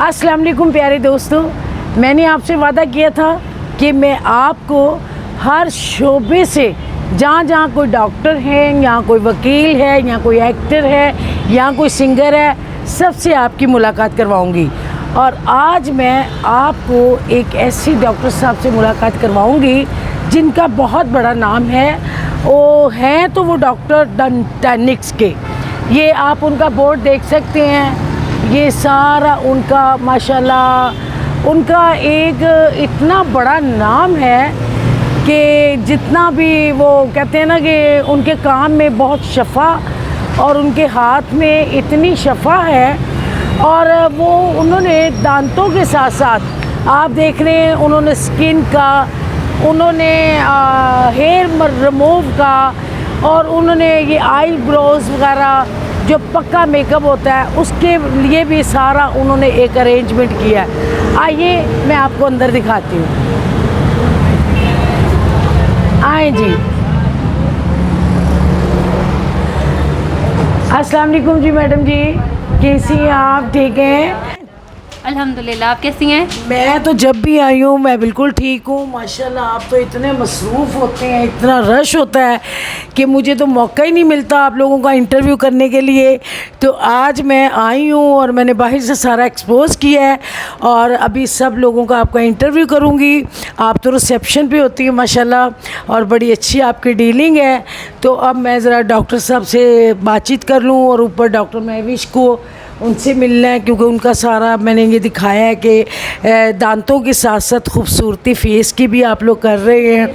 अस्सलाम वालेकुम प्यारे दोस्तों, मैंने आपसे वादा किया था कि मैं आपको हर शोबे से जहाँ जहाँ कोई डॉक्टर है या कोई वकील है या कोई एक्टर है या कोई सिंगर है, सबसे आपकी मुलाकात करवाऊँगी। और आज मैं आपको एक ऐसी डॉक्टर साहब से मुलाकात करवाऊँगी जिनका बहुत बड़ा नाम है। वो हैं तो वो डॉक्टर डेंटिक्स के, ये आप उनका बोर्ड देख सकते हैं। ये सारा उनका माशाल्लाह उनका एक इतना बड़ा नाम है कि जितना भी वो कहते हैं ना कि उनके काम में बहुत शफ़ा और उनके हाथ में इतनी शफ़ा है। और वो उन्होंने दांतों के साथ साथ आप देख रहे हैं, उन्होंने स्किन का, उन्होंने हेयर रिमूव का, और उन्होंने ये आईब्रोज वगैरह जो पक्का मेकअप होता है उसके लिए भी सारा उन्होंने एक अरेंजमेंट किया है। आइए मैं आपको अंदर दिखाती हूँ। आए जी। अस्सलाम वालेकुम जी मैडम जी, कैसी हैं आप? ठीक हैं? अल्हम्दुलिल्लाह। आप कैसी हैं? मैं तो जब भी आई हूँ मैं बिल्कुल ठीक हूँ माशाल्लाह। आप तो इतने मसरूफ़ होते हैं, इतना रश होता है कि मुझे तो मौका ही नहीं मिलता आप लोगों का इंटरव्यू करने के लिए। तो आज मैं आई हूँ और मैंने बाहर से सारा एक्सपोज़ किया है और अभी सब लोगों का आपका इंटरव्यू करूँगी। आप तो रिसेप्शन पे होती हैं माशाल्लाह और बड़ी अच्छी आपकी डीलिंग है। तो अब मैं ज़रा डॉक्टर साहब से बातचीत कर लूँ और ऊपर डॉक्टर महविश को उनसे मिलना है, क्योंकि उनका सारा मैंने ये दिखाया है कि दांतों के साथ साथ खूबसूरती फेस की भी आप लोग कर रहे हैं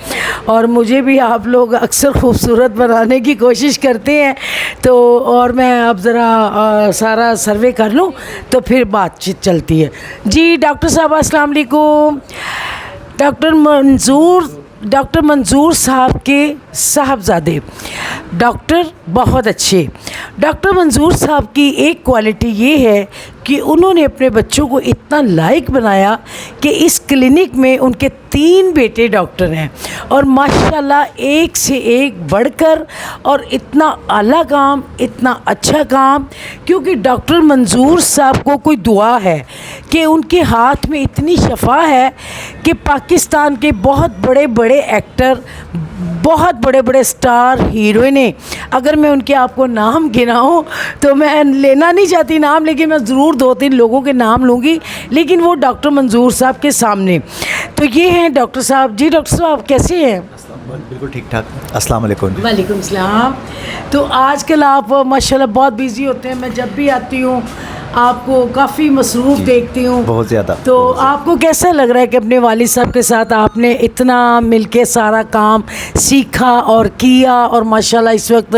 और मुझे भी आप लोग अक्सर खूबसूरत बनाने की कोशिश करते हैं। तो और मैं अब ज़रा सारा सर्वे कर लूँ तो फिर बातचीत चलती है। जी डॉक्टर साहब अस्सलाम वालेकुम। डॉक्टर मंजूर साहब के साहबजादे डॉक्टर बहुत अच्छे। डॉक्टर मंजूर साहब की एक क्वालिटी ये है कि उन्होंने अपने बच्चों को इतना लायक बनाया कि इस क्लिनिक में उनके 3 बेटे डॉक्टर हैं और माशाल्लाह एक से एक बढ़कर और इतना आला काम, इतना अच्छा काम। क्योंकि डॉक्टर मंजूर साहब को कोई दुआ है कि उनके हाथ में इतनी शफ़ा है कि पाकिस्तान के बहुत बड़े बड़े एक्टर, बहुत बड़े बड़े स्टार हीरोइनें, अगर मैं उनके आपको नाम गिनाऊं तो मैं लेना नहीं चाहती नाम, लेकिन मैं ज़रूर 2-3 लोगों के नाम लूँगी, लेकिन वो डॉक्टर मंजूर साहब के सामने। तो ये हैं डॉक्टर साहब। जी डॉक्टर साहब कैसे हैं? बिल्कुल ठीक ठाक। अस्सलाम वालेकुम। वालेकुम सलाम। तो आजकल आप माशाल्लाह बहुत बिज़ी होते हैं, मैं जब भी आती हूँ आपको काफ़ी मसरूफ़ देखती हूँ, बहुत ज़्यादा। तो आपको कैसा लग रहा है कि अपने वालिद साहब के साथ आपने इतना मिलके सारा काम सीखा और किया? और माशाल्लाह इस वक्त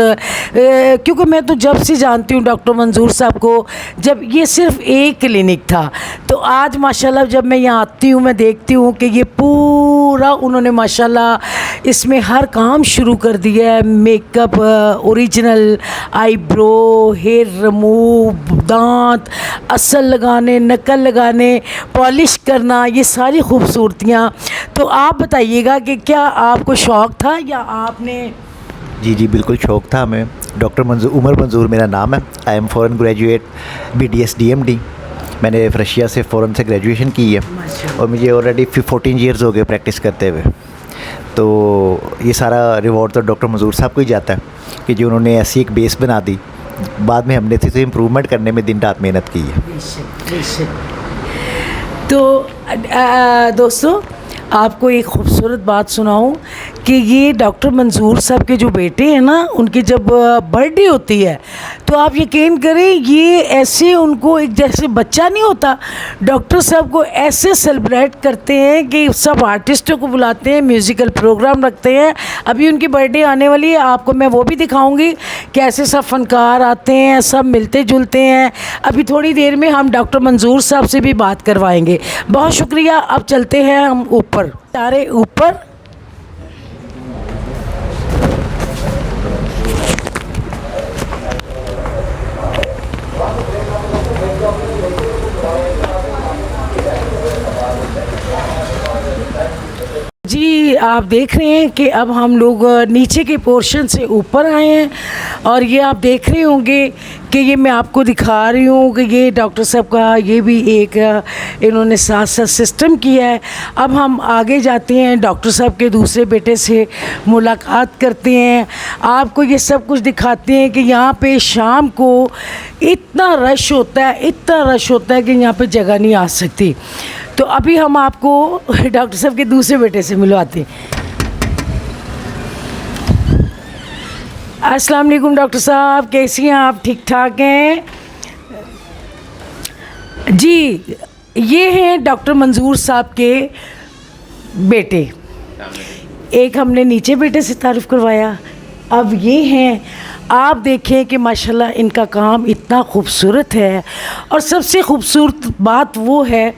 क्योंकि मैं तो जब से जानती हूँ डॉक्टर मंजूर साहब को, जब ये सिर्फ़ एक क्लिनिक था, तो आज माशाल्लाह जब मैं यहाँ आती हूँ मैं देखती हूँ कि ये पूरा उन्होंने माशाल्लाह इसमें हर काम शुरू कर दिया है। Makeup, original eyebrow, hair remove, दांत असल लगाने, नकल लगाने, पॉलिश करना, ये सारी खूबसूरतियाँ। तो आप बताइएगा कि क्या आपको शौक़ था या आपने? जी बिल्कुल शौक़ था हमें। डॉक्टर उमर मंजूर मेरा नाम है। I am foreign graduate BDS DMD। मैंने रशिया से फ़ॉरेन से ग्रेजुएशन की है और मुझे ऑलरेडी 14 ईयर्स हो गए प्रैक्टिस करते हुए। तो ये सारा रिवॉर्ड तो डॉक्टर मंजूर साहब को ही जाता है कि जो उन्होंने ऐसी एक बेस बना दी। बाद में हमने तो इम्प्रूवमेंट करने में दिन रात मेहनत की है। बेशक। तो दोस्तों आपको एक ख़ूबसूरत बात सुनाऊं कि ये डॉक्टर मंजूर साहब के जो बेटे हैं ना, उनकी जब बर्थडे होती है तो आप यकीन करें ये ऐसे उनको एक जैसे बच्चा नहीं होता, डॉक्टर साहब को ऐसे सेलिब्रेट करते हैं कि सब आर्टिस्टों को बुलाते हैं, म्यूज़िकल प्रोग्राम रखते हैं। अभी उनकी बर्थडे आने वाली है, आपको मैं वो भी दिखाऊंगी कैसे सब फनकार आते हैं, सब मिलते जुलते हैं। अभी थोड़ी देर में हम डॉक्टर मंजूर साहब से भी बात करवाएंगे। बहुत शुक्रिया। अब चलते हैं हम ऊपर, सारे ऊपर। जी आप देख रहे हैं कि अब हम लोग नीचे के पोर्शन से ऊपर आए हैं और ये आप देख रहे होंगे कि ये मैं आपको दिखा रही हूँ कि ये डॉक्टर साहब का ये भी एक इन्होंने साथ साथ सिस्टम किया है। अब हम आगे जाते हैं, डॉक्टर साहब के दूसरे बेटे से मुलाकात करते हैं, आपको ये सब कुछ दिखाते हैं कि यहाँ पे शाम को इतना रश होता है कि यहाँ पे जगह नहीं आ सकती। तो अभी हम आपको डॉक्टर साहब के दूसरे बेटे से मिलवाते हैं। अस्सलाम वालेकुम डॉक्टर साहब, कैसी हैं आप? ठीक ठाक हैं जी? ये हैं डॉक्टर मंजूर साहब के बेटे। एक हमने नीचे बेटे से तारुफ करवाया, अब ये हैं। आप देखें कि माशाल्लाह इनका काम इतना खूबसूरत है और सबसे खूबसूरत बात वो है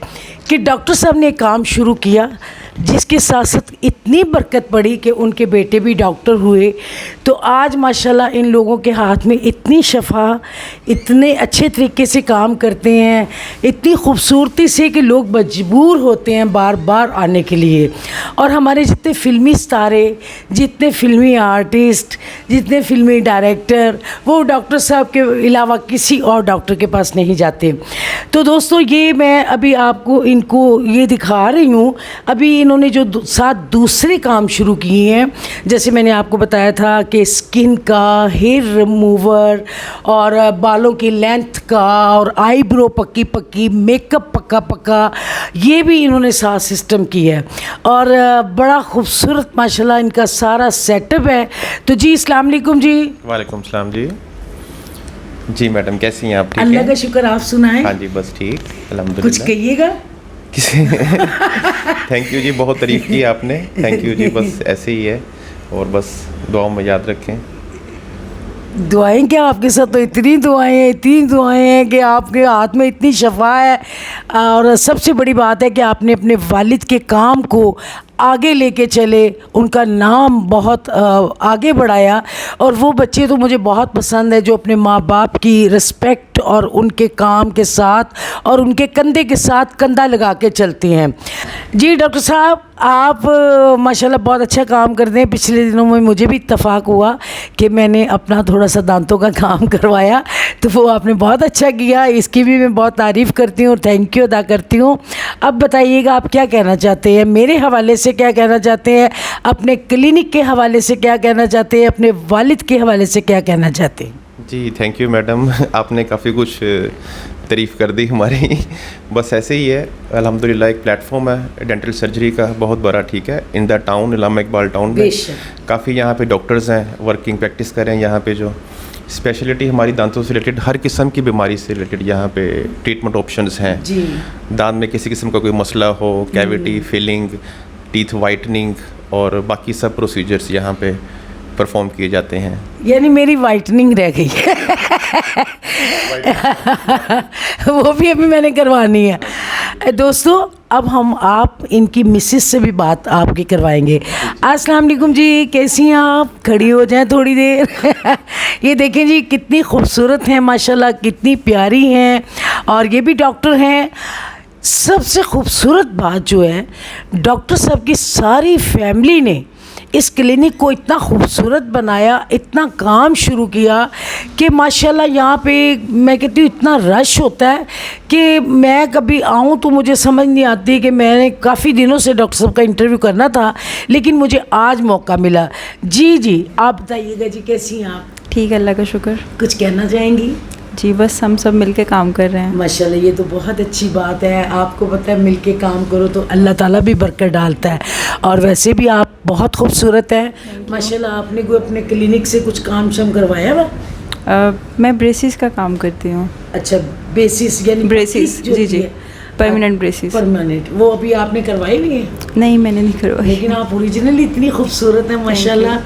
कि डॉक्टर साहब ने काम शुरू किया जिसके साथ साथ इतनी बरकत पड़ी कि उनके बेटे भी डॉक्टर हुए। तो आज माशाल्लाह इन लोगों के हाथ में इतनी शफा, इतने अच्छे तरीके से काम करते हैं, इतनी खूबसूरती से कि लोग मजबूर होते हैं बार बार आने के लिए। और हमारे जितने फ़िल्मी सितारे, जितने फ़िल्मी आर्टिस्ट, जितने फ़िल्मी डायरेक्टर, वो डॉक्टर साहब के अलावा किसी और डॉक्टर के पास नहीं जाते। तो दोस्तों ये मैं अभी आपको इनको ये दिखा रही हूँ। अभी इन्होंने जो साथ दूसरे काम शुरू किए हैं, जैसे मैंने आपको बताया था कि स्किन का, हेयर रिमूवर और बालों की लेंथ का और आईब्रो पक्की पक्की, मेकअप पक्का पक्का, ये भी इन्होंने साथ सिस्टम किया है और बड़ा खूबसूरत माशाल्लाह इनका सारा सेटअप है। तो जी अस्सलाम वालेकुम जी। वालेकुम सलाम जी। जी मैडम कैसी हैं आप? ठीक अल्लाह हैं? का शुक्र, आप सुनाएं। हाँ जी बस ठीक कुछ अल्हम्दुलिल्लाह। कहिएगा। थैंक यू जी, बहुत तारीफ़ की आपने, थैंक यू जी। बस ऐसे ही है और बस दुआओं में याद रखें। दुआएं क्या, आपके साथ तो इतनी दुआएं हैं कि आपके हाथ में इतनी शफा है। और सबसे बड़ी बात है कि आपने अपने वालिद के काम को आगे लेके चले, उनका नाम बहुत आगे बढ़ाया। और वो बच्चे तो मुझे बहुत पसंद है जो अपने माँ बाप की रिस्पेक्ट और उनके काम के साथ और उनके कंधे के साथ कंधा लगा के चलती हैं। जी डॉक्टर साहब, आप माशाल्लाह बहुत अच्छा काम करते हैं। पिछले दिनों में मुझे भी इत्तफाक हुआ कि मैंने अपना थोड़ा सा दांतों का काम करवाया, तो वो आपने बहुत अच्छा किया, इसकी भी मैं बहुत तारीफ़ करती हूँ और थैंक यू अदा करती हूँ। अब बताइएगा आप क्या कहना चाहते हैं, मेरे हवाले से क्या कहना चाहते हैं, अपने क्लिनिक के हवाले से क्या कहना चाहते हैं, अपने वालिद के हवाले से क्या कहना चाहते हैं? जी थैंक यू मैडम, आपने काफ़ी कुछ तारीफ़ कर दी हमारी। बस ऐसे ही है अल्हम्दुलिल्लाह। एक प्लेटफॉर्म है डेंटल सर्जरी का बहुत बड़ा, ठीक है, in the town, Allama Iqbal town में। काफ़ी यहाँ पे डॉक्टर्स हैं, वर्किंग प्रैक्टिस कर रहे हैं यहाँ पे। जो स्पेशलिटी हमारी दांतों से रिलेटेड, हर किस्म की बीमारी से रिलेटेड यहाँ पे ट्रीटमेंट ऑप्शंस हैं। जी, दांत में किसी किस्म का कोई मसला हो, कैविटी फिलिंग, टीथ वाइटनिंग और बाकी सब प्रोसीजर्स यहाँ पे परफॉर्म किए जाते हैं। यानी मेरी वाइटनिंग रह गई है वो भी अभी मैंने करवानी है। दोस्तों अब हम आप इनकी मिसेस से भी बात आपकी करवाएंगे। अस्सलाम वालेकुम जी, कैसी हैं आप? खड़ी हो जाएं थोड़ी देर ये देखें जी कितनी खूबसूरत हैं माशाल्लाह, कितनी प्यारी हैं और ये भी डॉक्टर हैं। सबसे खूबसूरत बात जो है, डॉक्टर साहब की सारी फैमिली ने इस क्लिनिक को इतना खूबसूरत बनाया, इतना काम शुरू किया कि माशाल्लाह यहाँ पे मैं कहती हूँ इतना रश होता है कि मैं कभी आऊँ तो मुझे समझ नहीं आती कि मैंने काफ़ी दिनों से डॉक्टर साहब का इंटरव्यू करना था, लेकिन मुझे आज मौका मिला। जी आप बताइएगा जी, कैसी हैं आप? ठीक है, अल्लाह का शुक्र। कुछ कहना चाहेंगी? जी बस हम सब मिलके काम कर रहे हैं। माशाल्लाह ये तो बहुत अच्छी बात है। आपको पता है मिलके काम करो तो अल्लाह ताला भी बरकत डालता है। और वैसे भी आप बहुत खूबसूरत हैं माशाल्लाह। आपने कोई अपने क्लिनिक से कुछ काम शाम करवाया हुआ? मैं ब्रेसिस का काम करती हूँ। अच्छा, बेसिस यानी ब्रेसिस, जी परमानेंट ब्रेसिस। परमानेंट, वो अभी आपने करवाई नहीं है? नहीं मैंने नहीं करवाई। लेकिन आप ओरिजिनली इतनी खूबसूरत हैं माशाल्लाह,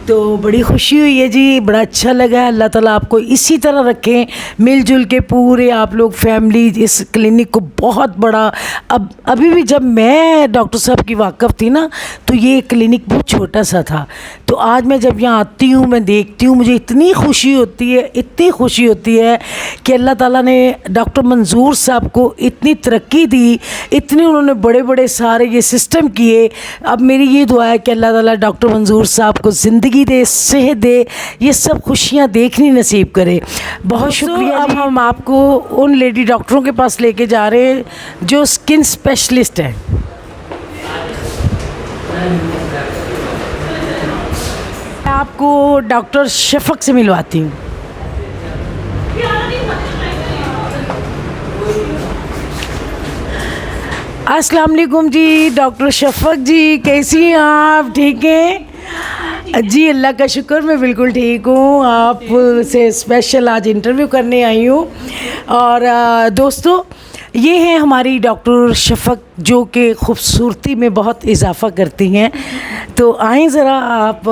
तो बड़ी खुशी हुई है जी, बड़ा अच्छा लगा। अल्लाह ताला आपको इसी तरह रखें, मिलजुल के पूरे आप लोग फैमिली इस क्लिनिक को बहुत बड़ा। अब अभी भी जब मैं डॉक्टर साहब की वाकफ़ थी ना, तो ये क्लिनिक बहुत छोटा सा था। तो आज मैं जब यहाँ आती हूँ, मैं देखती हूँ, मुझे इतनी खुशी होती है, इतनी खुशी होती है कि अल्लाह ताला ने डॉक्टर मंजूर साहब को इतनी तरक्की तरक्की दी, इतने उन्होंने बड़े बड़े सारे ये सिस्टम किए। अब मेरी ये दुआ है कि अल्लाह ताला डॉक्टर मंजूर साहब को ज़िंदगी दे, सेहत दे, ये सब खुशियाँ देखनी नसीब करे। बहुत शुक्रिया। अब हम आपको उन लेडी डॉक्टरों के पास लेके जा रहे हैं जो स्किन स्पेशलिस्ट हैं। मैं आपको डॉक्टर शफक से मिलवाती हूँ। अस्सलाम वालेकुम जी, डॉक्टर शफक जी, कैसी हैं आप? ठीक हैं जी, अल्लाह का शुक्र, मैं बिल्कुल ठीक हूँ। आप से स्पेशल आज इंटरव्यू करने आई हूँ। और दोस्तों, ये हैं हमारी डॉक्टर शफक जो कि खूबसूरती में बहुत इजाफ़ा करती हैं। तो आएँ ज़रा आप,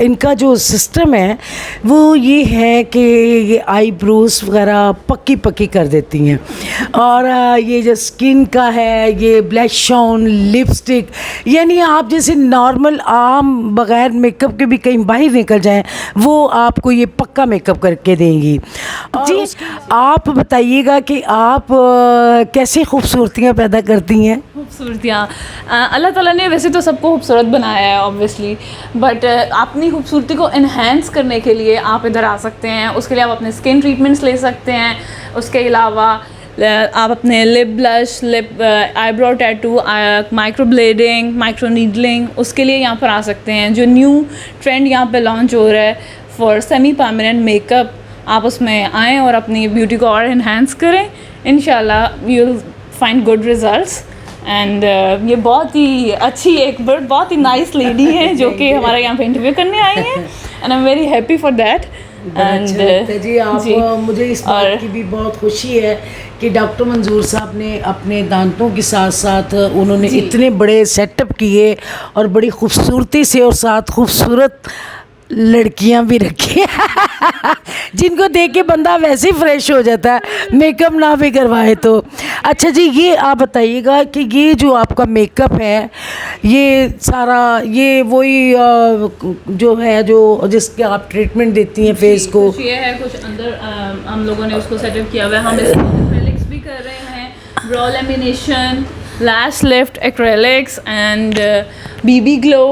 इनका जो सिस्टम है वो ये है कि ये आईब्रोज वगैरह पक्की पक्की कर देती हैं। और ये जो स्किन का है, ये ब्लश ऑन, लिपस्टिक, यानी आप जैसे नॉर्मल आम बग़ैर मेकअप के भी कहीं बाहर निकल जाएं, वो आपको ये पक्का मेकअप करके देंगी। जी, आप बताइएगा कि आप कैसे खूबसूरतियाँ पैदा करती हैं? खूबसूरतियाँ अल्लाह ताला ने वैसे तो सबको खूबसूरत बनाया है ऑब्वियसली, बट अपनी खूबसूरती को इन्हेंस करने के लिए आप इधर आ सकते हैं। उसके लिए आप अपने स्किन ट्रीटमेंट्स ले सकते हैं। उसके अलावा आप अपने lip blush, lip eyebrow tattoo, micro blending, micro needling, उसके लिए यहाँ पर आ सकते हैं। जो न्यू ट्रेंड यहाँ पे लॉन्च हो रहा है फॉर सेमी परमानेंट मेकअप, आप उसमें आएँ और अपनी ब्यूटी को और इन्हेंस करें। इंशाल्लाह you will find good results. And ये बहुत ही अच्छी, एक बहुत ही नाइस लेडी हैं जो कि हमारे यहाँ पे इंटरव्यू करने आई हैं, and I am very happy for that. And जी, आप मुझे इस बात की भी बहुत खुशी है कि डॉक्टर मंजूर साहब ने अपने दांतों के साथ साथ उन्होंने इतने बड़े सेटअप किए और बड़ी खूबसूरती से, और साथ खूबसूरत लड़कियां भी रखी जिनको देख के बंदा वैसे ही फ्रेश हो जाता है, मेकअप ना भी करवाए तो। अच्छा जी, ये आप बताइएगा कि ये जो आपका मेकअप है, ये सारा ये वही जो है जो जिसके आप ट्रीटमेंट देती हैं फेस को? कुछ ये है, कुछ अंदर हम लोगों ने उसको सेटअप किया हुआ है। हम इसमें एक्रेलिक्स भी कर रहे हैं, brow lamination, lash lift, acrylics and BB glow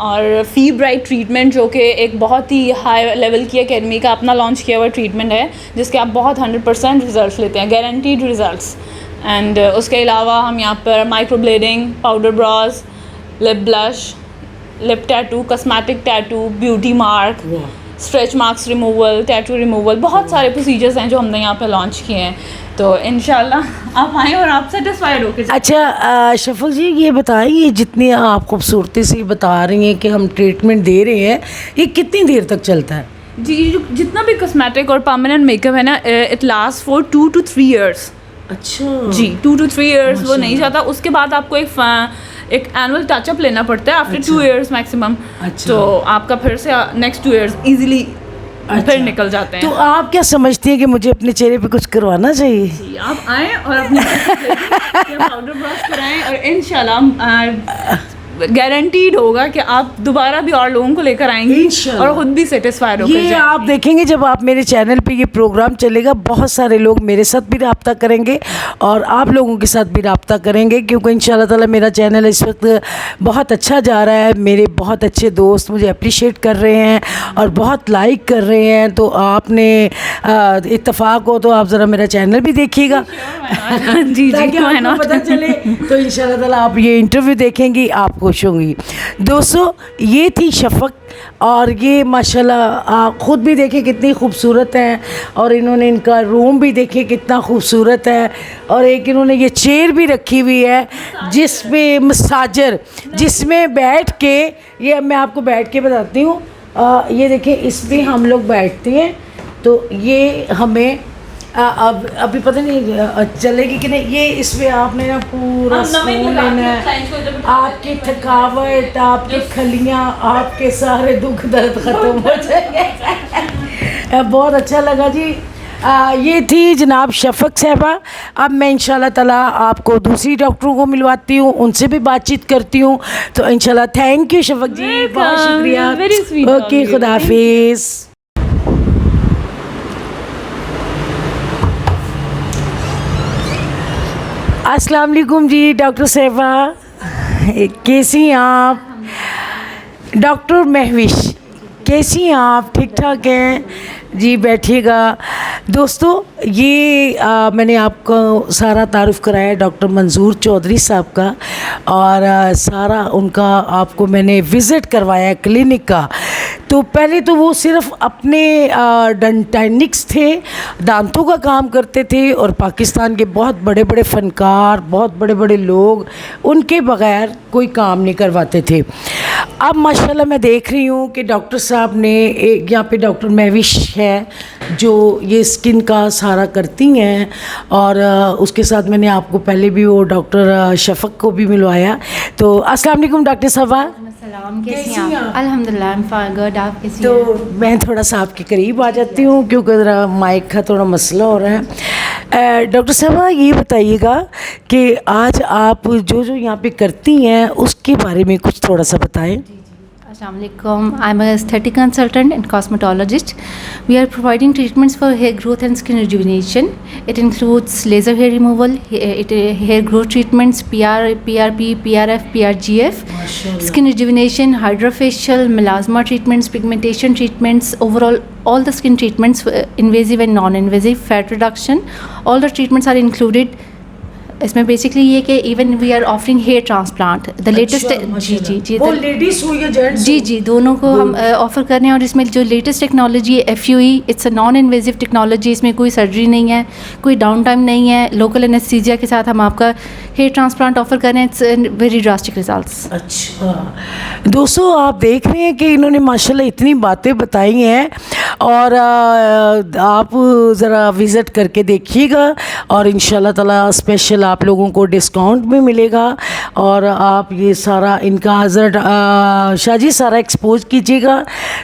और फी ब्राइट ट्रीटमेंट, जो कि एक बहुत ही हाई लेवल की एकेडमी का अपना लॉन्च किया हुआ ट्रीटमेंट है, जिसके आप बहुत 100% रिजल्ट्स लेते हैं, गारंटीड रिजल्ट्स। एंड उसके अलावा हम यहाँ पर micro blending, powder brows, lip blush, lip tattoo, cosmetic tattoo, beauty mark, stretch marks removal, tattoo removal, बहुत सारे प्रोसीजर्स हैं जो हमने यहाँ पे लॉन्च किए हैं। तो इंशाल्लाह आप आएँ और आप सेटिस्फाइड होके। अच्छा शफक जी, ये बताएं, ये जितनी आप खूबसूरती से बता रही हैं कि हम ट्रीटमेंट दे रहे हैं, ये कितनी देर तक चलता है? जी, जितना भी कॉस्मेटिक और परमानेंट मेकअप है ना, it last for 2 to 3 years। अच्छा जी, 2 to 3 years वो नहीं जाता। उसके बाद आपको एक एनुअल टचअप लेना पड़ता है आफ्टर 2 years मैक्सिमम। तो आपका फिर से नेक्स्ट 2 years इजीली फिर निकल जाते हैं। तो आप क्या समझती हैं कि मुझे अपने चेहरे पे कुछ करवाना चाहिए? जी, आप आएँ और अपनी पाउडर ब्रश कराएं और इंशाल्लाह गारंटीड होगा कि आप दोबारा भी और लोगों को लेकर आएंगी और खुद भी सेटिस्फाइड होकर ये आप देखेंगे जब आप मेरे चैनल पे ये प्रोग्राम चलेगा, बहुत सारे लोग मेरे साथ भी रब्ता करेंगे और आप लोगों के साथ भी रब्ता करेंगे, क्योंकि इंशाल्लाह ताला मेरा चैनल इस वक्त बहुत अच्छा जा रहा है। मेरे बहुत अच्छे दोस्त मुझे अप्रिशिएट कर रहे हैं और बहुत लाइक कर रहे हैं। तो आपने इत्तेफाक हो तो आप ज़रा मेरा चैनल भी देखिएगा जी ताकि आपको पता चले। तो इंशाल्लाह ताला आप ये इंटरव्यू देखेंगी, आप खुश होंगी। दोस्तों, ये थी शफक और ये माशाल्लाह आप ख़ुद भी देखें कितनी खूबसूरत हैं, और इन्होंने इनका रूम भी देखे कितना खूबसूरत है, और एक इन्होंने ये चेयर भी रखी हुई है जिसमें मसाजर, जिसमें बैठ के, ये मैं आपको बैठ के बताती हूँ, ये देखें इसमें हम लोग बैठते हैं। तो ये हमें अब अभी पता नहीं चलेगी कि नहीं, ये इसमें आपने ना पूरा सुकून लेना है, आपकी थकावट, आपकी खलियाँ, आपके सारे दुख दर्द ख़त्म हो जाएंगे। बहुत अच्छा लगा जी। ये थी जनाब शफक साहबा। अब मैं इंशाल्लाह ताला आपको दूसरी डॉक्टरों को मिलवाती हूँ, उनसे भी बातचीत करती हूँ। तो इंशाल्लाह थैंक यू शफक जी, बहुत शुक्रिया। ओके, खुदा हाफिज़। अस्सलाम वालेकुम जी डॉक्टर साहिबा, कैसी हैं आप? डॉक्टर महविश, कैसी हैं आप? ठीक ठाक हैं जी, बैठिएगा। दोस्तों ये मैंने आपको सारा तारुफ़ कराया डॉक्टर मंजूर चौधरी साहब का, और सारा उनका आपको मैंने विज़िट करवाया क्लिनिक का। तो पहले तो वो सिर्फ़ अपने डेंटिस्ट थे, दांतों का काम करते थे, और पाकिस्तान के बहुत बड़े बड़े फ़नकार, बहुत बड़े बड़े लोग उनके बग़ैर कोई काम नहीं करवाते थे। अब माशाल्लाह मैं देख रही हूँ कि डॉक्टर साहब ने एक यहाँ पे डॉक्टर महविश है जो ये स्किन का सारा करती हैं, और उसके साथ मैंने आपको पहले भी वो डॉक्टर शफ़क़ को भी मिलवाया। तो अस्सलाम वालेकुम डॉक्टर साहबा, सलाम, कैसी हैं आप? अल्हम्दुलिल्लाह, आई एम फाइन, गुड। आप कैसी हैं? तो मैं थोड़ा सा आपके करीब आ जाती हूँ क्योंकि ज़रा माइक का थोड़ा मसला हो रहा है। डॉक्टर साहबा ये बताइएगा कि आज आप जो जो यहाँ पे करती हैं उसके बारे में कुछ थोड़ा सा बताएं। Assalamu alaikum. I'm a aesthetic consultant and cosmetologist. We are providing treatments for hair growth and skin rejuvenation. It includes laser hair removal, hair growth treatments, PRP, PRF, PRGF, skin rejuvenation, hydrofacial, melasma treatments, pigmentation treatments, overall all the skin treatments, invasive and non-invasive, fat reduction. All the treatments are included. इसमें basically ये कि even we are offering hair transplant the latest. जी वो ladies हो या gents? जी दोनों को हम ऑफ़र कर रहे हैं। और इसमें जो लेटेस्ट टेक्नोलॉजी है FUE, it's a non invasive technology. इसमें कोई सर्जरी नहीं है, कोई डाउन टाइम नहीं है। लोकल एनेस्थीसिया के साथ हम आपका हेयर ट्रांसप्लांट ऑफ़र कर रहे हैं। It's very drastic results. अच्छा दोस्तों, आप देख रहे हैं कि इन्होंने माशाल्लाह इतनी बातें बताई हैं, और आप ज़रा विज़िट करके देखिएगा, और इंशाल्लाह ताला स्पेशल आप लोगों को डिस्काउंट भी मिलेगा। और आप ये सारा इनका ज़रा शाहजी सारा एक्सपोज कीजिएगा।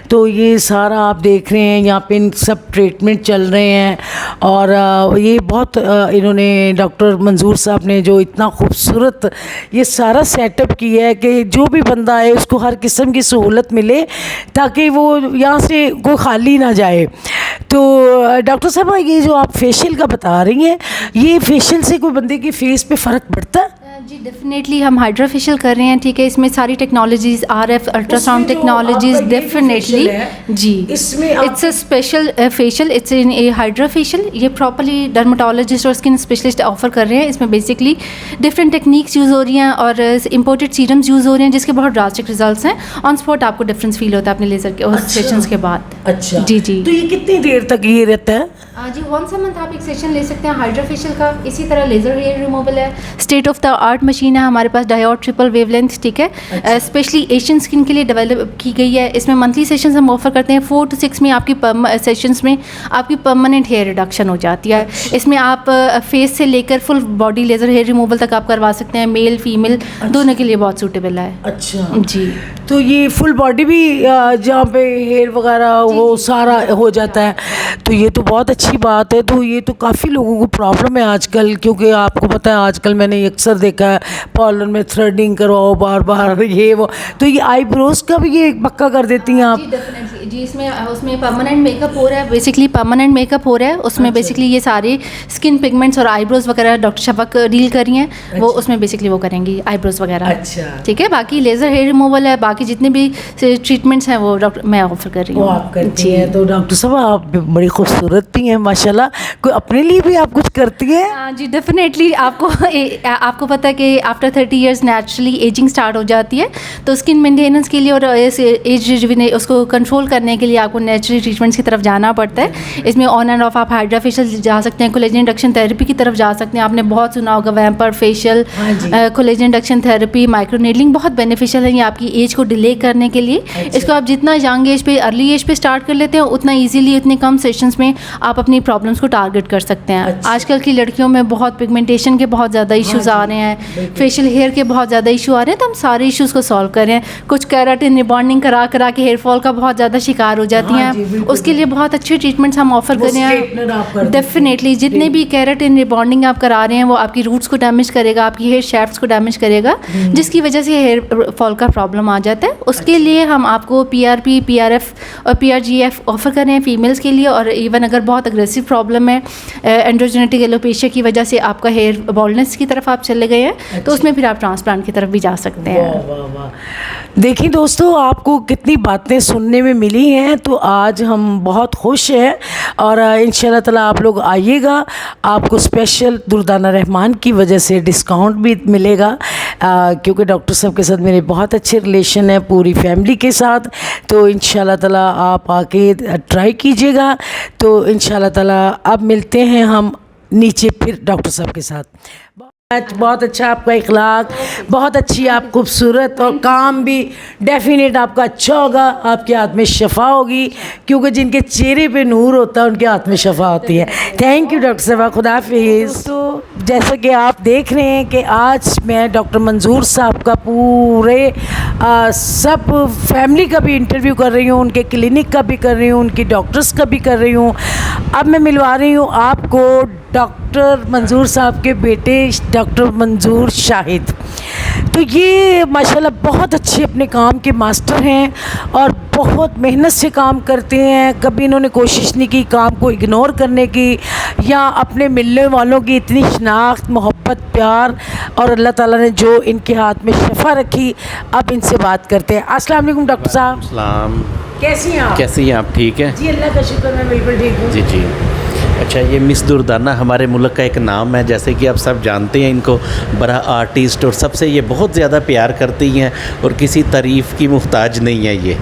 तो ये सारा आप देख रहे हैं यहाँ पे इन सब ट्रीटमेंट चल रहे हैं, और ये बहुत इन्होंने डॉक्टर मंजूर साहब ने जो इतना खूबसूरत ये सारा सेटअप किया है कि जो भी बंदा है उसको हर किस्म की सहूलत मिले, ताकि वो यहाँ से कोई खाली ना जाए। तो डॉक्टर साहब ये जो आप फेशियल का बता रही हैं, ये फेशियल से कोई बंदे की फेस पे फ़र्क पड़ता है? जी डेफिनेटली हम हाइड्रा फेशियल कर रहे हैं, ठीक है। इसमें सारी technologies RF ultrasound technologies definitely जी। इसमें it's a special facial, it's in a hydra facial. ये प्रॉपर्ली डर्माटोलॉजिस्ट और स्किन स्पेशलिस्ट ऑफर कर रहे हैं। इसमें बेसिकली डिफरेंट टेक्निक्स यूज़ हो रही हैं और इम्पोर्टेड सीरम्स यूज़ हो रहे हैं, जिसके बहुत ड्रास्टिक रिजल्ट्स हैं। ऑन स्पॉट आपको डिफरेंस फील होता है अपने लेज़र के सेशंस के बाद। अच्छा जी तो ये कितनी देर तक ये रहता है? जी वंस अ मंथ आप एक सेशन ले सकते हैं हाइड्रा फेशियल का। इसी तरह लेज़र हेयर रिमूवल है, state of the art machine है हमारे पास, डायोड ट्रिपल वेवलेंथ, ठीक है। स्पेशली एशियन स्किन के लिए डेवलप की गई है। इसमें मंथली सेशंस हम ऑफर करते हैं। 4 to 6 में आपकी सेशंस में आपकी परमानेंट हेयर रिडक्शन हो जाती है। इसमें आप फेस से लेकर full body laser hair removal तक आप करवा सकते हैं। मेल फीमेल दोनों के लिए बहुत सूटेबल है। अच्छा जी, तो ये फुल बॉडी भी जहाँ पे हेयर वगैरह वो सारा हो जाता है, तो ये तो बहुत अच्छी बात है। तो ये तो काफ़ी लोगों को प्रॉब्लम है आजकल, क्योंकि आपको पता है आजकल मैंने अक्सर देखा है पार्लर में थ्रेडिंग करवाओ बार बार ये वो। तो ये आईब्रोज का भी ये पक्का कर देती हैं आप? जी डेफिनेटली जी। इसमें उसमें परमानेंट मेकअप हो रहा है, बेसिकली परमानेंट मेकअप हो रहा है उसमें। बेसिकली ये सारे स्किन पिगमेंट्स और आईब्रोज वगैरह डॉक्टर शफक डील कर रही हैं, वो उसमें बेसिकली वो करेंगी आईब्रोज वगैरह। अच्छा ठीक है। बाकी लेज़र हेयर रिमूवल है, बाकी जितने भी ट्रीटमेंट्स हैं वो डॉक्टर मैं ऑफर कर रही वो हूँ। आप करती हैं। तो डॉक्टर साहब आप बड़ी खूबसूरत भी हैं माशाल्लाह। कोई अपने लिए भी आप कुछ करती हैं? जी डेफिनेटली। आपको पता है कि after 30 years naturally ageing start हो जाती है, तो स्किन मेंटेनेंस के लिए और एज उसको कंट्रोल करने के लिए आपको नेचुरल ट्रीटमेंट्स की तरफ जाना पड़ता है। इसमें ऑन एंड ऑफ आप हाइड्रा फेशियल जा सकते हैं, कोलेजन इंडक्शन थेरेपी की तरफ जा सकते हैं। आपने बहुत सुना होगा वैम्पर फेशियल, कोलेजन इंडक्शन थेरेपी, माइक्रोनेडलिंग बहुत बेनिफिशियल है ये आपकी एज को डिले करने के लिए। इसको आप जितना यंग एज पे अर्ली एज पे स्टार्ट कर लेते हैं, उतना ईजिली उतने कम सेशंस में आप अपनी प्रॉब्लम्स को टारगेट कर सकते हैं। आजकल की लड़कियों में बहुत पिगमेंटेशन के बहुत ज़्यादा इश्यूज़ आ रहे हैं, फेशियल हेयर के बहुत ज़्यादा इशू आ रहे हैं, तो हम सारे इश्यूज़ को सॉल्व कर रहे हैं। कुछ केराटिन रिबॉन्डिंग करा के हेयर फॉल का बहुत ज़्यादा शिकार हो जाती हैं, उसके लिए बहुत अच्छे ट्रीटमेंट्स हम ऑफर कर रहे हैं। डेफिनेटली जितने भी केराटिन रिबॉन्डिंग आप करा रहे हैं वो आपकी रूट्स को डैमेज करेगा, आपकी हेयर शैफ्ट्स को डैमेज करेगा, जिसकी वजह से हेयर फॉल का प्रॉब्लम आ जाता है। उसके लिए हम आपको PRP, PRF और PRGF ऑफर कर रहे हैं फीमेल्स के लिए। और इवन अगर बहुत अग्रेसिव प्रॉब्लम है, एंड्रोजेनेटिक एलोपेशिया की वजह से आपका हेयर बॉल्डनेस की तरफ तरफ आप चले गए हैं तो उसमें फिर आप ट्रांसप्लांट की तरफ भी जा सकते हैं। वाह वाह वाह। देखिए दोस्तों, आपको कितनी बातें सुनने में मिली हैं, तो आज हम बहुत खुश हैं और इंशाल्लाह ताला आप लोग आइएगा, आपको स्पेशल दुर्दाना रहमान की वजह से डिस्काउंट भी मिलेगा, क्योंकि डॉक्टर साहब के साथ मेरे बहुत अच्छे रिलेशन है पूरी फैमिली के साथ। तो इंशाल्लाह ताला आप आके ट्राई कीजिएगा। तो इंशाल्लाह ताला अब मिलते हैं हम नीचे फिर डॉक्टर साहब के साथ। बहुत अच्छा आपका इखलाक, बहुत अच्छी आप खूबसूरत, और काम भी डेफिनेट आपका अच्छा होगा, आपके हाथ में शफा होगी, क्योंकि जिनके चेहरे पे नूर होता है उनके हाथ में शफा होती है। थैंक यू डॉक्टर साहब, खुदा हाफिज़। तो जैसा कि आप देख रहे हैं कि आज मैं डॉक्टर मंजूर साहब का पूरे सब फैमिली का भी इंटरव्यू कर रही हूँ, उनके क्लिनिक का भी कर रही हूँ, उनकी डॉक्टर्स का भी कर रही हूँ। अब मैं मिलवा रही हूँ आपको डॉक्टर मंजूर साहब के बेटे डॉक्टर मंजूर शाहिद। तो ये माशाल्लाह बहुत अच्छे अपने काम के मास्टर हैं और बहुत मेहनत से काम करते हैं। कभी इन्होंने कोशिश नहीं की काम को इग्नोर करने की या अपने मिलने वालों की इतनी शनाख्त, मोहब्बत, प्यार, और अल्लाह ताला ने जो इनके हाथ में शफा रखी। अब इनसे बात करते हैं। अस्सलाम वालेकुम डॉक्टर साहब। सलाम। कैसी हैं आप? कैसी हैं आप? ठीक है जी, अल्लाह का शुक्र, मैं बिल्कुल ठीक हूँ। जी जी। अच्छा, ये मिस दुर्दाना हमारे मुल्क का एक नाम है, जैसे कि आप सब जानते हैं इनको, बड़ा आर्टिस्ट, और सबसे ये बहुत ज़्यादा प्यार करती हैं और किसी तारीफ़ की मुहताज नहीं है ये।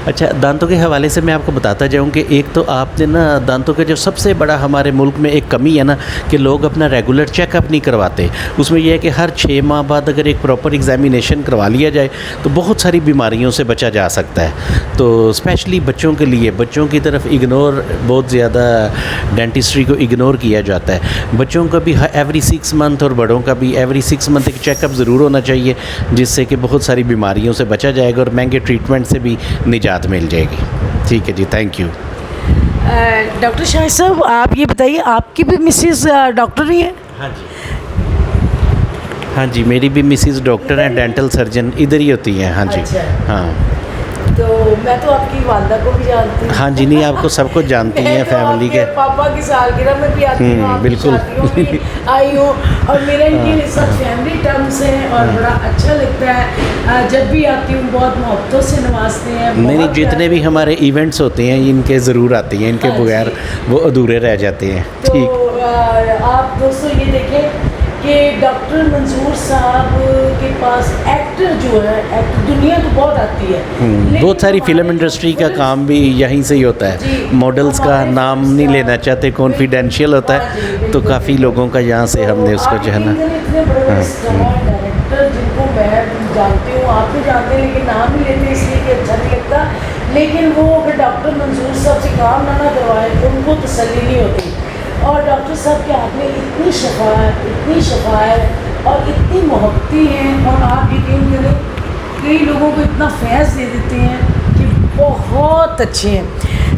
अच्छा, दांतों के हवाले से मैं आपको बताता जाऊं कि एक तो आपने ना दांतों के जो सबसे बड़ा हमारे मुल्क में एक कमी है ना कि लोग अपना रेगुलर चेकअप नहीं करवाते। उसमें यह है कि हर 6 माह बाद अगर एक प्रॉपर एग्जामिनेशन करवा लिया जाए तो बहुत सारी बीमारियों से बचा जा सकता है। तो स्पेशली बच्चों के लिए, बच्चों की तरफ इग्नोर, बहुत ज़्यादा डेंटिस्ट्री को इग्नोर किया जाता है। बच्चों का भी एवरी 6 मंथ और बड़ों का भी एवरी 6 मंथ एक चेकअप ज़रूर होना चाहिए, जिससे कि बहुत सारी बीमारियों से बचा जाएगा और महंगे ट्रीटमेंट से भी निजात मिल जाएगी। ठीक है जी, थैंक यू। डॉक्टर शाहिद साहब, आप ये बताइए, आपकी भी मिसेस डॉक्टर ही हैं? हाँ जी, हाँ जी, मेरी भी मिसेस डॉक्टर हैं, डेंटल सर्जन इधर ही होती हैं। हाँ जी। अच्छा। हाँ तो मैं तो आपकी वालदा को भी जानती हूँ। हाँ जी, नहीं, आपको सब कुछ जानती हैं फैमिली के। पापा की सालगिरह में भी आती हूँ, आपकी बिल्कुल। शादियों में आई हूँ, और मेरा इनके साथ फैमिली टर्म्स हैं और बड़ा अच्छा लगता है। जब भी आती हूँ बहुत मोहब्बतों से नवाजते हैं। नहीं, जितने भी हमारे इवेंट्स होते हैं इनके ज़रूर आती हैं, इनके बगैर वो अधूरे रह जाते हैं। तो ठीक। आप दोस्तों ये देखें कि डॉक्टर मंजूर साहब के पास एक्टर जो है, एक्टर दुनिया तो बहुत आती है, बहुत सारी फिल्म इंडस्ट्री का काम भी यहीं से ही होता है। मॉडल्स का नाम नहीं लेना चाहते, कॉन्फिडेंशियल होता है, तो काफ़ी लोगों का यहाँ से हमने उसको जो है ना। डायरेक्टर जिनको मैं जानती हूँ, आप भी जानते हैं, लेकिन नाम नहीं लेते इसलिए कि अच्छा नहीं लगता, लेकिन वो अगर डॉक्टर मंजूर साहब से काम ना करवाए तो उनको तसल्ली नहीं होती। और डॉक्टर साहब के हाथ में इतनी शफा है और इतनी मोहब्बती हैं, और आप यकीन करें कई लोगों को इतना फैज़ दे देते हैं कि बहुत अच्छे हैं।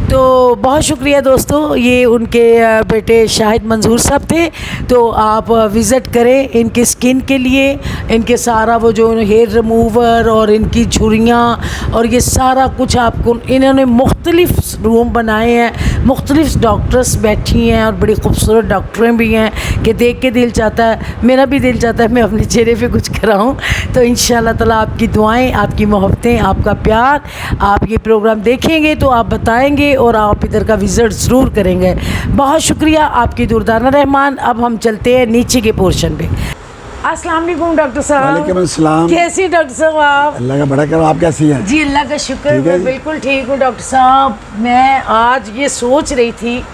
तो बहुत शुक्रिया दोस्तों, ये उनके बेटे शाहिद मंजूर साहब थे। तो आप विज़िट करें इनके स्किन के लिए, इनके सारा वो जो हेयर रिमूवर और इनकी झुर्रियाँ और ये सारा कुछ आपको, इन्होंने मुख्तलिफ़ रूम बनाए हैं, मुख्तलिफ़ डॉक्टर्स बैठी हैं और बड़ी खूबसूरत डॉक्टरें भी हैं कि देख के दिल चाहता है, मेरा भी दिल चाहता है मैं अपने चेहरे पे कुछ कराऊं। तो इंशाल्लाह ताला आपकी दुआएं, आपकी मोहब्बतें, आपका प्यार, आप ये प्रोग्राम देखेंगे तो आप बताएंगे और आप इधर का विज़िट ज़रूर करेंगे। बहुत शुक्रिया आपकी दुर्दाना रहमान। अब हम चलते हैं नीचे के पोर्शन पे। अस्सलाम वालेकुम डॉक्टर साहब। वालेकुम अस्सलाम। कैसी डॉक्टर साहब आप? अल्लाह का बड़ा करो, आप कैसी हैं? जी अल्लाह का शुक्र, ठीक है मैं जी। बिल्कुल ठीक हूँ डॉक्टर साहब। मैं आज ये सोच रही थी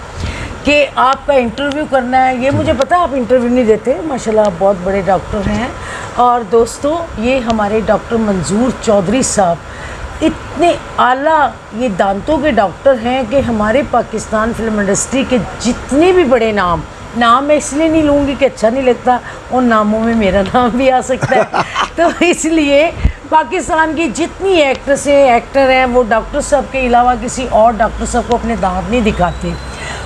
कि आपका इंटरव्यू करना है। ये मुझे पता है आप इंटरव्यू नहीं देते, माशाल्लाह आप बहुत बड़े डॉक्टर हैं। और दोस्तों, ये हमारे डॉक्टर मंजूर चौधरी साहब इतने आला ये दांतों के डॉक्टर हैं कि हमारे पाकिस्तान फिल्म इंडस्ट्री के जितने भी बड़े नाम मैं इसलिए नहीं लूँगी कि अच्छा नहीं लगता, उन नामों में मेरा नाम भी आ सकता है। तो इसलिए पाकिस्तान की जितनी एक्ट्रेस हैं, एक्टर हैं, वो डॉक्टर साहब के अलावा किसी और डॉक्टर साहब को अपने दांत नहीं दिखाते।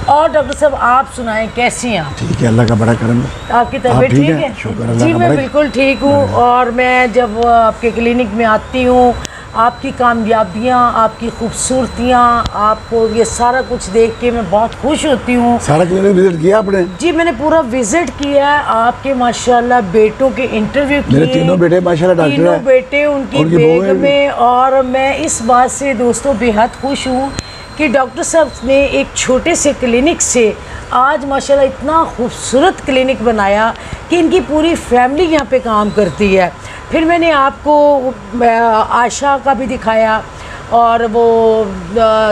और डॉक्टर साहब आप सुनाएं, कैसी हैं आप? ठीक है, अल्लाह का बड़ा करम। आपकी तबीयत ठीक है? शुक्र अल्लाह जी का मैं बड़ा। बिल्कुल ठीक हूँ। और मैं जब आपके क्लिनिक में आती हूँ आपकी कामयाबियाँ, आपकी खूबसूरतियाँ, आपको ये सारा कुछ देख के मैं बहुत खुश होती हूँ। सारा क्लिनिक विजिट किया आपने? जी मैंने पूरा विजिट किया है। आपके माशाल्लाह बेटों के इंटरव्यू किए, मेरे तीनों बेटे माशाल्लाह डॉक्टर तीनों हैं। बेटे उनकी उनकी बेग बहुएं भी। में। और मैं इस बात से दोस्तों बेहद खुश हूँ कि डॉक्टर साहब ने एक छोटे से क्लिनिक से आज माशाल्लाह इतना खूबसूरत क्लिनिक बनाया कि इनकी पूरी फैमिली यहाँ पे काम करती है। फिर मैंने आपको आशा का भी दिखाया और वो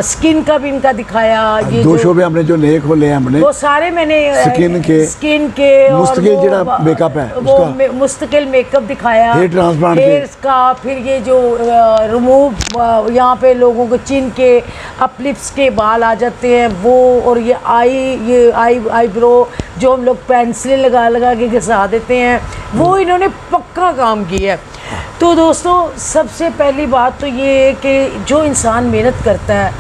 स्किन का भी इनका दिखाया। ये दो जो- शोबे हमने जो नए खोले हैं हमने, वो सारे मैंने स्किन के, और मुस्तकिल वो- ਜਿਹੜਾ मेकअप है वो उसका, मुस्तकिल मेकअप दिखाया, हेयर ट्रांसप्लांट हेयर्स का, फिर ये जो रिमूव यहाँ पे लोगों को चिन के अपलिप्स के बाल आ जाते हैं वो, और ये आईब्रो जो हम लोग पेंसिल लगा लगा के घिसा देते हैं, वो इन्होंने पक्का काम किया है। तो दोस्तों सबसे पहली बात तो ये है कि जो इंसान मेहनत करता है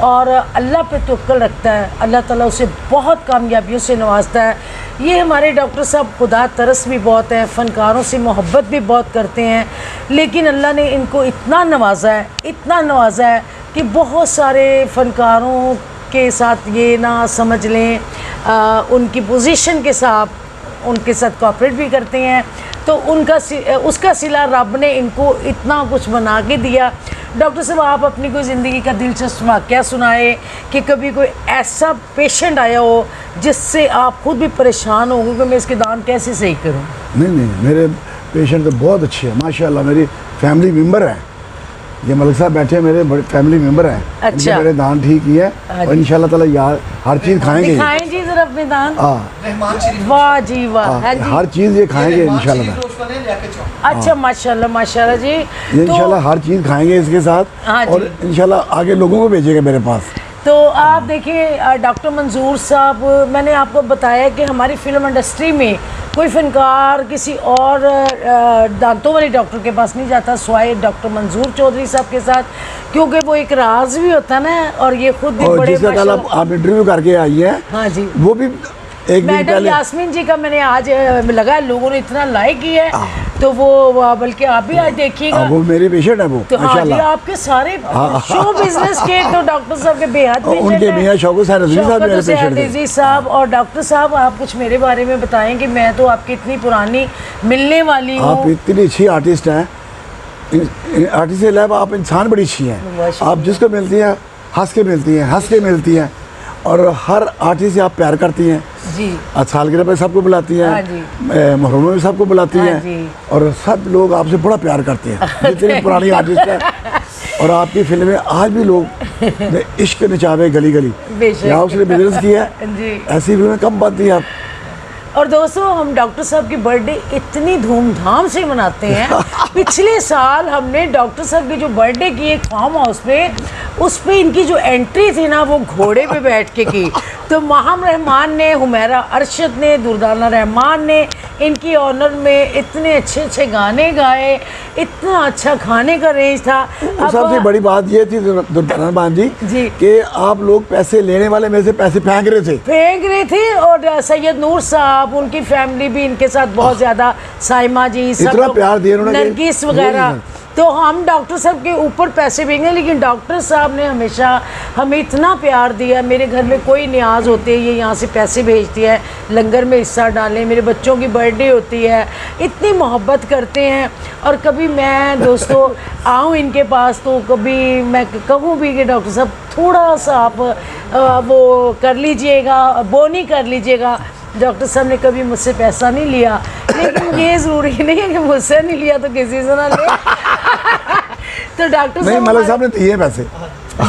और अल्लाह पे तवक्कल रखता है, अल्लाह ताला उसे बहुत कामयाबियों से नवाजता है। ये हमारे डॉक्टर साहब खुदा तरस भी बहुत हैं, फ़नकारों से मोहब्बत भी बहुत करते हैं, लेकिन अल्लाह ने इनको इतना नवाजा है कि बहुत सारे फ़नकारों के साथ ये ना समझ लें उनकी पोजीशन के साथ उनके साथ कोऑपरेट भी करते हैं। तो उसका सिला रब ने इनको इतना कुछ बना के दिया। डॉक्टर साहब आप अपनी कोई ज़िंदगी का दिलचस्प वाक़या सुनाए कि कभी कोई ऐसा पेशेंट आया हो जिससे आप खुद भी परेशान हो कि मैं इसके दांत कैसे सही करूं। नहीं मेरे पेशेंट तो बहुत अच्छे हैं माशाल्लाह, मेरी फैमिली मेंबर हैं। ये मलिक साहब बैठे मेरे बड़े फैमिली मेंबर हैं। अच्छा। इनके मेरे दांत ठीक ही है और इंशाल्लाह ताला यार हर चीज़ खाएंगे। दिखाएं जी जरा अपने दांत। हाँ वाह जी वाह। है जी। हर चीज़ ये खाएंगे इंशाल्लाह। अच्छा माशाल्लाह जी। ये इंशाल्लाह हर चीज़ खाएंगे इसके साथ हाँ जी। और इंशाल्लाह आगे लोगों को भेजेंगे मेरे पास। तो आप देखिए डॉक्टर मंजूर साहब, मैंने आपको बताया कि हमारी फिल्म इंडस्ट्री में कोई फनकार किसी और दांतों वाले डॉक्टर के पास नहीं जाता सिवाय डॉक्टर मंजूर चौधरी साहब के साथ, क्योंकि वो एक राज भी होता ना, और ये खुद भी और बड़े जिसका कल आप इंटरव्यू करके आई हैं, हाँ जी, वो भी एक दिन मैडम पहले यास्मीन जी का मैंने आज लगा, लोगों ने इतना लाइक किया है, तो वो बल्कि आप भी आज देखिएगा। वो मेरी पेशेंट है वो तो हाँ जी, माशाल्लाह। आपके सारे शो बिजनेस के तो डॉक्टर साहब के बेहद और उनके मियाँ शौकत हुसैन रज़वी साहब मेरे पेशेंट थे। रज़वी साहब। और डॉक्टर साहब आप कुछ मेरे बारे में बताएं कि मैं तो आपकी इतनी पुरानी मिलने वाली आप हूँ। इतनी अच्छी आर्टिस्ट हैं, आर्टिस्ट के अलावा आप इंसान बड़ी अच्छी हैं। आप जिसको मिलती हैं हंस के मिलती हैं और हर आर्टिस्ट से आप प्यार करती हैं जी सालगिरह पे सबको बुलाती हाँ जी। हैं, मुहर्रम में सबको बुलाती हाँ हैं जी। और सब लोग आपसे बड़ा प्यार करते हैं जितनी पुरानी आर्टिस्ट है। और आपकी फिल्में आज भी लोग इश्क नचावे गली गली, बेशक। यहाँ उसने बिजनेस किया है, जी। ऐसी फिल्में कम बनती हैं आप। और दोस्तों हम डॉक्टर साहब की बर्थडे इतनी धूमधाम से मनाते हैं। पिछले साल हमने डॉक्टर साहब की जो बर्थडे की एक फार्म हाउस पे, उस पे इनकी जो एंट्री थी ना वो घोड़े पे बैठ के की। तो माहम रहमान ने, हुमैरा अरशद ने, दुर्दाना रहमान ने इनकी ऑनर में इतने अच्छे अच्छे गाने गाए, इतना अच्छा खाने का रेंज था। और सबसे बड़ी बात ये थी दुर्दाना रहमान जी। जी कि आप लोग पैसे लेने वाले में से पैसे फेंक रहे थे और सैयद नूर साहब, उनकी फैमिली भी इनके साथ बहुत ज़्यादा, साइमा जी, सब इतना लोग, प्यार दिया उन्होंने कि- नरगिस वगैरह। तो हम डॉक्टर साहब के ऊपर पैसे भेजेंगे, लेकिन डॉक्टर साहब ने हमेशा हमें इतना प्यार दिया। मेरे घर में कोई न्याज होते है ये यहाँ से पैसे भेजती है, लंगर में हिस्सा डालें, मेरे बच्चों की बर्थडे होती है, इतनी मोहब्बत करते हैं। और कभी मैं दोस्तों आऊँ इनके पास तो कभी मैं कहूँ भी कि डॉक्टर साहब थोड़ा सा आप वो कर लीजिएगा, बोनी कर लीजिएगा। डॉक्टर साहब ने कभी मुझसे पैसा नहीं लिया, लेकिन ये ज़रूरी नहीं है कि मुझसे नहीं लिया तो किसी से ना ले। तो डॉक्टर नहीं, साहब मलिक साहब ने दिए पैसे।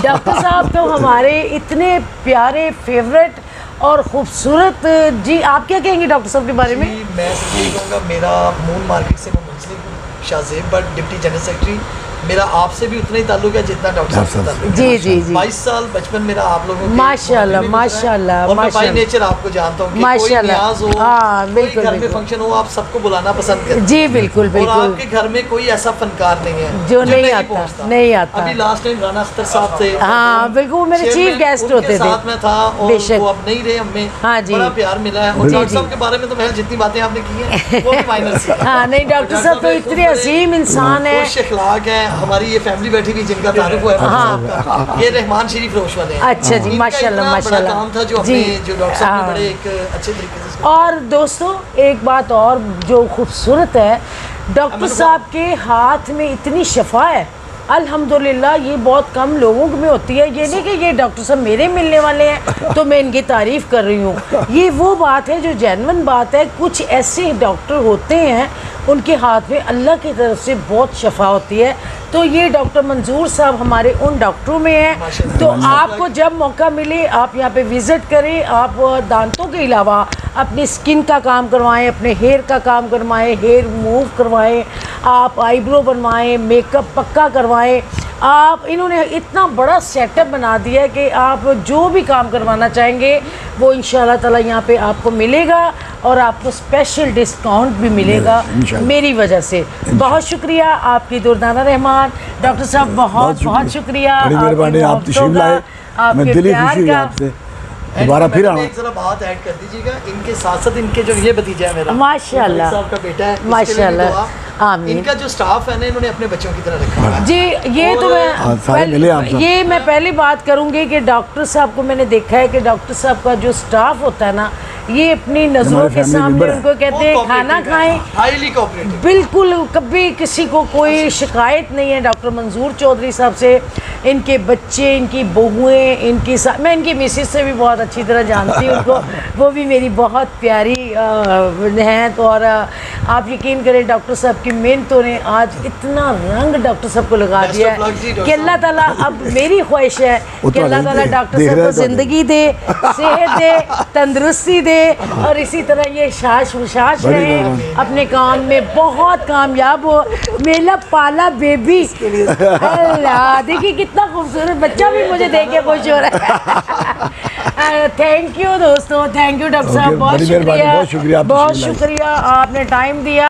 डॉक्टर साहब तो हमारे इतने प्यारे फेवरेट और खूबसूरत। जी आप क्या कहेंगे डॉक्टर साहब के बारे में? जी, मैं सिर्फ ये कहूँगा, मेरा मून मार्केट से मैं मुंसलिक हूँ, Shahzeb but deputy general secretary. मेरा आपसे भी उतना ही ताल्लुक है जितना डॉक्टर साहब से ताल्लुक है। जी जी जी 22 साल बचपन मेरा आप लोगों के माशाल्लाह, मोहल्ले में गुजरा है। माशाल्लाह, और मैं बाई माशाल्लाह। नेचर आपको जानता हूँ कि कोई माशाल्लाह। न्याज हो, हाँ, कोई बिल्कुल, घर में बिल्कुल। फंक्शन हो, आप सबको बुलाना पसंद करते हैं। जी बिल्कुल और बिल्कुल। आपके घर में कोई ऐसा फनकार नहीं है जो नहीं आता, पहुंचता। नहीं आता। अभी लास्ट टाइम राना अख्तर साहब थे, हाँ, बिल्कुल, वो मेरे चेयरमैन, चीफ गेस्ट उनके होते थे। साथ में था और बेशक। वो अब नहीं रहे, हमें हाँ जी। बड़ा प्यार मिला है। और जी, डॉक्टर जी। साहब के बारे में तो महल जितनी बातें आपने की हैं वो भी माइनर सी हैं। हाँ नहीं, डॉक्टर साहब तो इतने अजीम इंसान है। खुश अखलाक हैं हमारी ये फैमिली बैठी हुई जिनका तारुफ हुआ है हाँ। ये रहमान शरीफ रोश वाले हैं। अच्छा जी, इनका माशाल्लाह इतना बड़ा माशाल्लाह। काम था जो जी, अपने जो डॉक्टर साहब हाँ। ने बड़े एक अच्छे तरीके से और दोस्तों एक बात और जो खूबसूरत है, डॉक्टर साहब के हाथ में इतनी शफा है अल्हम्दुलिल्लाह, ये बहुत कम लोगों में होती है। ये नहीं कि ये डॉक्टर साहब मेरे मिलने वाले हैं तो मैं इनकी तारीफ़ कर रही हूँ। ये वो बात है जो जेन्युइन बात है। कुछ ऐसे डॉक्टर होते हैं उनके हाथ में अल्लाह की तरफ से बहुत शफा होती है। तो ये डॉक्टर मंजूर साहब हमारे उन डॉक्टरों में हैं। तो आपको जब मौका मिले आप यहाँ पे विज़िट करें। आप दांतों के अलावा अपनी स्किन का काम करवाएं, अपने हेयर का काम करवाएं, हेयर मूव करवाएं, आप आईब्रो बनवाएं, मेकअप पक्का करवाएं। आप इन्होंने इतना बड़ा सेटअप बना दिया है कि आप जो भी काम करवाना चाहेंगे वो इंशाल्लाह ताला यहाँ पे आपको मिलेगा और आपको स्पेशल डिस्काउंट भी मिलेगा मेरी वजह से। बहुत शुक्रिया आपकी दुर्दाना रहमान डॉक्टर साहब, बहुत बहुत शुक्रिया। बड़ी मेहरबानी, आप तशरीफ लाए, मैं दिली खुशी हुई आपसे दोबारा फिर आऊँ। एक जरा बात ऐड कर दीजिएगा, इनके साथ साथ इनके जो ये भतीजा है मेरा माशाल्लाह साहब का बेटा है, इसके लिए भी माशाल्लाह, दुआ। आमीन। इनका जो स्टाफ है ना इन्होंने अपने बच्चों की तरह रखा है। जी ये तो हाँ, सारे मिले आप सब। ये मैं पहली बात करूंगी कि डॉक्टर साहब को मैंने देखा है कि डॉक्टर साहब का जो स्टाफ होता है ना, ये अपनी नज़रों हमारे के family सामने member है। उनको कहते हैं खाना खाएं, हाईली कोऑपरेटिव। बिल्कुल कभी किसी को कोई शिकायत नहीं है डॉक्टर मंजूर चौधरी साहब से। इनके बच्चे, इनकी बहुएं, इनकी मैं इनकी मिसेस से भी बहुत अच्छी तरह जानती हूँ उनको, वो भी मेरी बहुत प्यारी हैं। तो और आप यकीन करें डॉक्टर साहब की मेहनतों ने आज इतना रंग डॉक्टर साहब को लगा Best दिया of luck जी, है डॉक्टर कि अल्लाह ताला, अब मेरी ख्वाहिश है कि अल्लाह ताला डॉक्टर साहब को ज़िंदगी दे, सेहत दे, तंदुरुस्ती दे और इसी तरह ये शाश विशाश रहे, अपने काम में बहुत कामयाब हो। मेरा पाला बेबी, अल्लाह देखिए कितना खूबसूरत बच्चा भी मुझे देख के खुश हो रहा है। थैंक यू दोस्तों, थैंक यू डॉक्टर साहब, बहुत बड़ी मेहरबानी, शुक्रिया, बहुत शुक्रिया, आप बहुत तशरीफ लाए। शुक्रिया, आपने टाइम दिया।